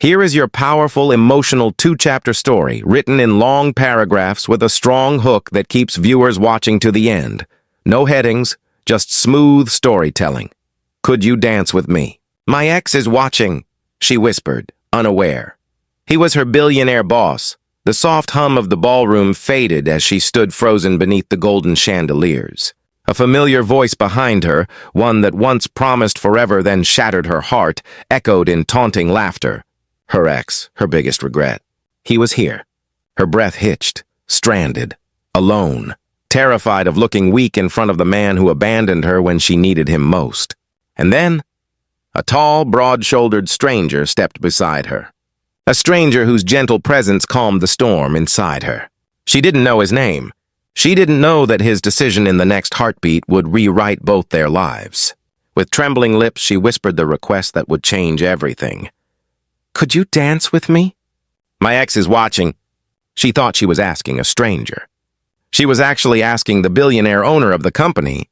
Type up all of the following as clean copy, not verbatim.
Here is your powerful, emotional two-chapter story, written in long paragraphs with a strong hook that keeps viewers watching to the end. No headings, just smooth storytelling. Could you dance with me? My ex is watching, she whispered, unaware. He was her billionaire boss. The soft hum of the ballroom faded as she stood frozen beneath the golden chandeliers. A familiar voice behind her, one that once promised forever then shattered her heart, echoed in taunting laughter. Her ex, her biggest regret. He was here. Her breath hitched, stranded, alone, terrified of looking weak in front of the man who abandoned her when she needed him most. And then, a tall, broad-shouldered stranger stepped beside her. A stranger whose gentle presence calmed the storm inside her. She didn't know his name. She didn't know that his decision in the next heartbeat would rewrite both their lives. With trembling lips, she whispered the request that would change everything. Could you dance with me? My ex is watching. She thought she was asking a stranger. She was actually asking the billionaire owner of the company,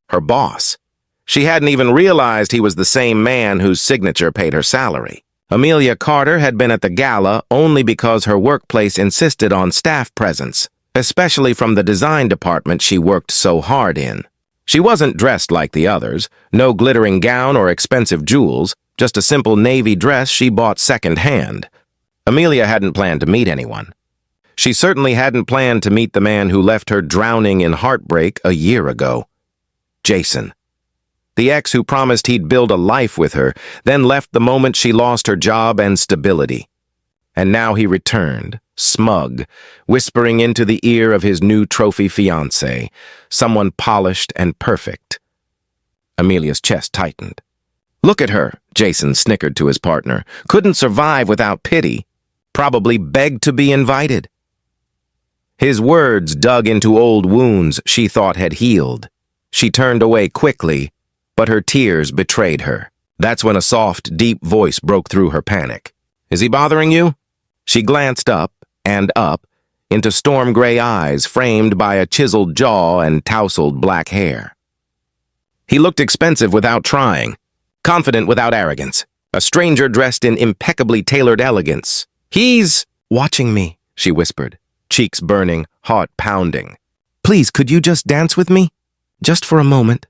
her boss. She hadn't even realized he was the same man whose signature paid her salary. Amelia Carter had been at the gala only because her workplace insisted on staff presence, especially from the design department she worked so hard in. She wasn't dressed like the others, no glittering gown or expensive jewels, just a simple navy dress she bought second-hand. Amelia hadn't planned to meet anyone. She certainly hadn't planned to meet the man who left her drowning in heartbreak a year ago. Jason. The ex who promised he'd build a life with her, then left the moment she lost her job and stability. And now he returned, smug, whispering into the ear of his new trophy fiancé, someone polished and perfect. Amelia's chest tightened. Look at her, Jason snickered to his partner. Couldn't survive without pity. Probably begged to be invited. His words dug into old wounds she thought had healed. She turned away quickly, but her tears betrayed her. That's when a soft, deep voice broke through her panic. Is he bothering you? She glanced up, into storm-gray eyes framed by a chiseled jaw and tousled black hair. He looked expensive without trying. Confident without arrogance. A stranger dressed in impeccably tailored elegance. He's watching me, she whispered, cheeks burning, heart pounding. Please, could you just dance with me? Just for a moment.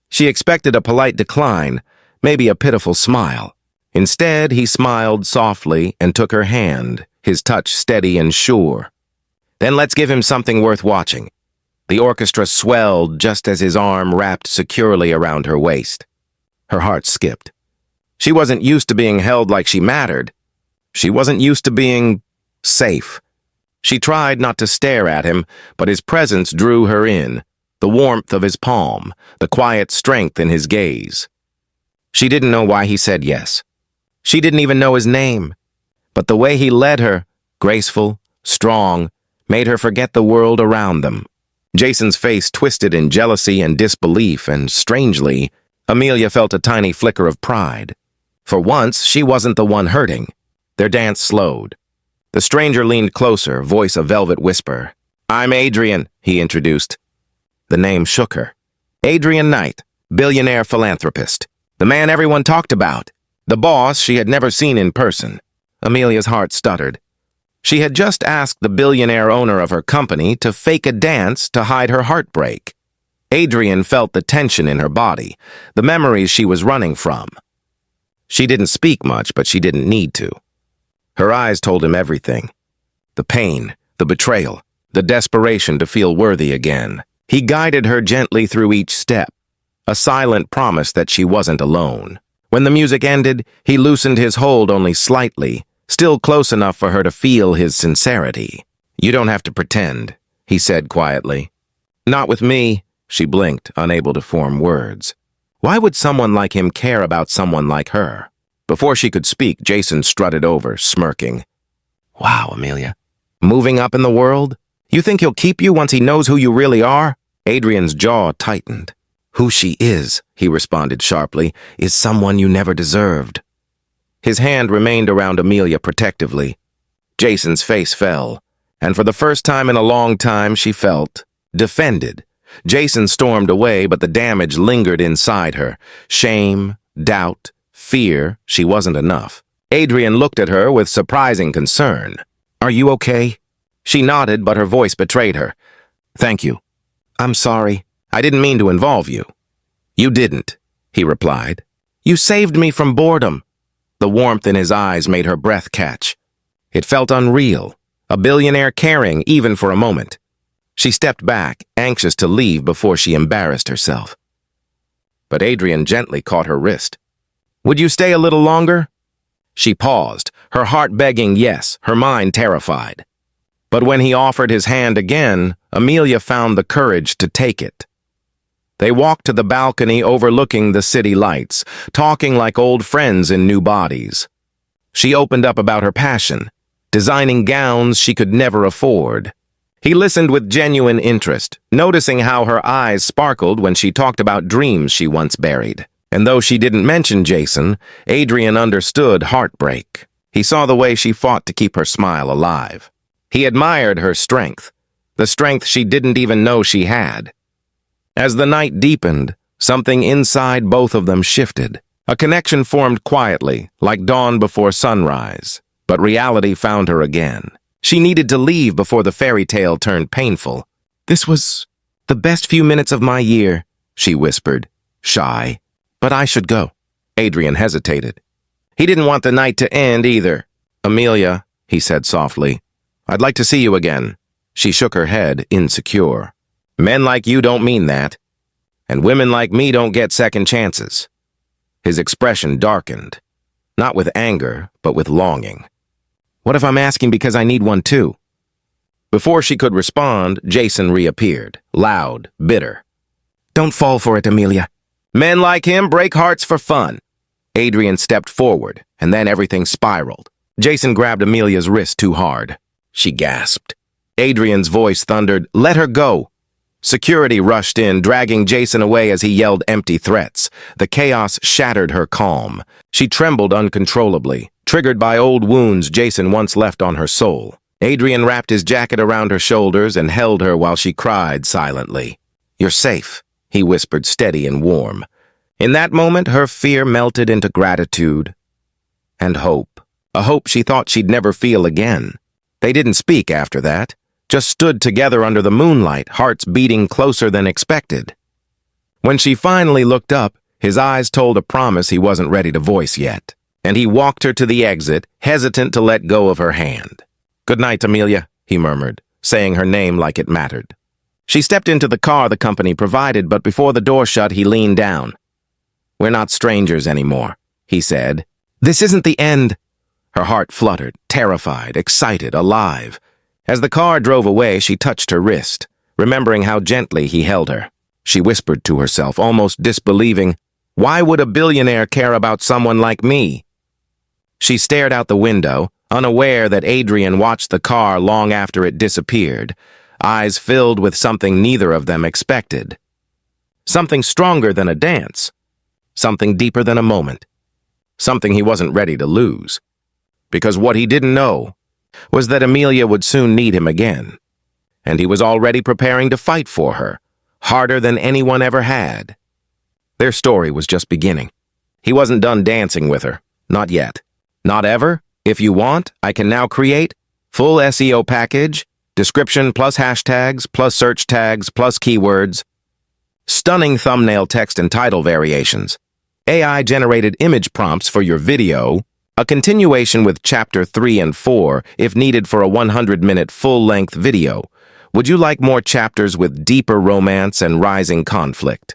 She expected a polite decline, maybe a pitiful smile. Instead, he smiled softly and took her hand, his touch steady and sure. Then let's give him something worth watching. The orchestra swelled just as his arm wrapped securely around her waist. Her heart skipped. She wasn't used to being held like she mattered. She wasn't used to being safe. She tried not to stare at him, but his presence drew her in, the warmth of his palm, the quiet strength in his gaze. She didn't know why he said yes. She didn't even know his name. But the way he led her, graceful, strong, made her forget the world around them. Jason's face twisted in jealousy and disbelief, and strangely, Amelia felt a tiny flicker of pride. For once, she wasn't the one hurting. Their dance slowed. The stranger leaned closer, voice a velvet whisper. I'm Adrian, he introduced. The name shook her. Adrian Knight, billionaire philanthropist. The man everyone talked about. The boss she had never seen in person. Amelia's heart stuttered. She had just asked the billionaire owner of her company to fake a dance to hide her heartbreak. Adrian felt the tension in her body, the memories she was running from. She didn't speak much, but she didn't need to. Her eyes told him everything. The pain, the betrayal, the desperation to feel worthy again. He guided her gently through each step, a silent promise that she wasn't alone. When the music ended, he loosened his hold only slightly, still close enough for her to feel his sincerity. You don't have to pretend, he said quietly. Not with me. She blinked, unable to form words. Why would someone like him care about someone like her? Before she could speak, Jason strutted over, smirking. Wow, Amelia. Moving up in the world? You think he'll keep you once he knows who you really are? Adrian's jaw tightened. Who she is, he responded sharply, is someone you never deserved. His hand remained around Amelia protectively. Jason's face fell, and for the first time in a long time she felt defended. Jason stormed away, but the damage lingered inside her. Shame, doubt, fear, she wasn't enough. Adrian looked at her with surprising concern. "Are you okay?" She nodded, but her voice betrayed her. "Thank you. I'm sorry. I didn't mean to involve you." "You didn't," he replied. "You saved me from boredom." The warmth in his eyes made her breath catch. It felt unreal, a billionaire caring even for a moment. She stepped back, anxious to leave before she embarrassed herself. But Adrian gently caught her wrist. "Would you stay a little longer?" She paused, her heart begging yes, her mind terrified. But when he offered his hand again, Amelia found the courage to take it. They walked to the balcony overlooking the city lights, talking like old friends in new bodies. She opened up about her passion, designing gowns she could never afford. He listened with genuine interest, noticing how her eyes sparkled when she talked about dreams she once buried. And though she didn't mention Jason, Adrian understood heartbreak. He saw the way she fought to keep her smile alive. He admired her strength, the strength she didn't even know she had. As the night deepened, something inside both of them shifted. A connection formed quietly, like dawn before sunrise. But reality found her again. She needed to leave before the fairy tale turned painful. "This was the best few minutes of my year," she whispered, shy. "But I should go." Adrian hesitated. He didn't want the night to end either. "Amelia," he said softly, "I'd like to see you again." She shook her head, insecure. "Men like you don't mean that. And women like me don't get second chances." His expression darkened, not with anger, but with longing. "What if I'm asking because I need one too?" Before she could respond, Jason reappeared, loud, bitter. "Don't fall for it, Amelia. Men like him break hearts for fun." Adrian stepped forward, and then everything spiraled. Jason grabbed Amelia's wrist too hard. She gasped. Adrian's voice thundered, "Let her go." Security rushed in, dragging Jason away as he yelled empty threats. The chaos shattered her calm. She trembled uncontrollably, triggered by old wounds Jason once left on her soul. Adrian wrapped his jacket around her shoulders and held her while she cried silently. "You're safe," he whispered, steady and warm. In that moment, her fear melted into gratitude and hope, a hope she thought she'd never feel again. They didn't speak after that, just stood together under the moonlight, hearts beating closer than expected. When she finally looked up, his eyes told a promise he wasn't ready to voice yet, and he walked her to the exit, hesitant to let go of her hand. "Good night, Amelia," he murmured, saying her name like it mattered. She stepped into the car the company provided, but before the door shut, he leaned down. "We're not strangers anymore," he said. "This isn't the end." Her heart fluttered, terrified, excited, alive. As the car drove away, she touched her wrist, remembering how gently he held her. She whispered to herself, almost disbelieving, "Why would a billionaire care about someone like me?" She stared out the window, unaware that Adrian watched the car long after it disappeared, eyes filled with something neither of them expected. Something stronger than a dance. Something deeper than a moment. Something he wasn't ready to lose. Because what he didn't know was that Amelia would soon need him again. And he was already preparing to fight for her, harder than anyone ever had. Their story was just beginning. He wasn't done dancing with her. Not yet. Not ever. If you want, I can now create full SEO package, description plus hashtags, plus search tags, plus keywords, stunning thumbnail text and title variations, AI-generated image prompts for your video, a continuation with Chapter 3 and 4 if needed for a 100-minute full-length video. Would you like more chapters with deeper romance and rising conflict?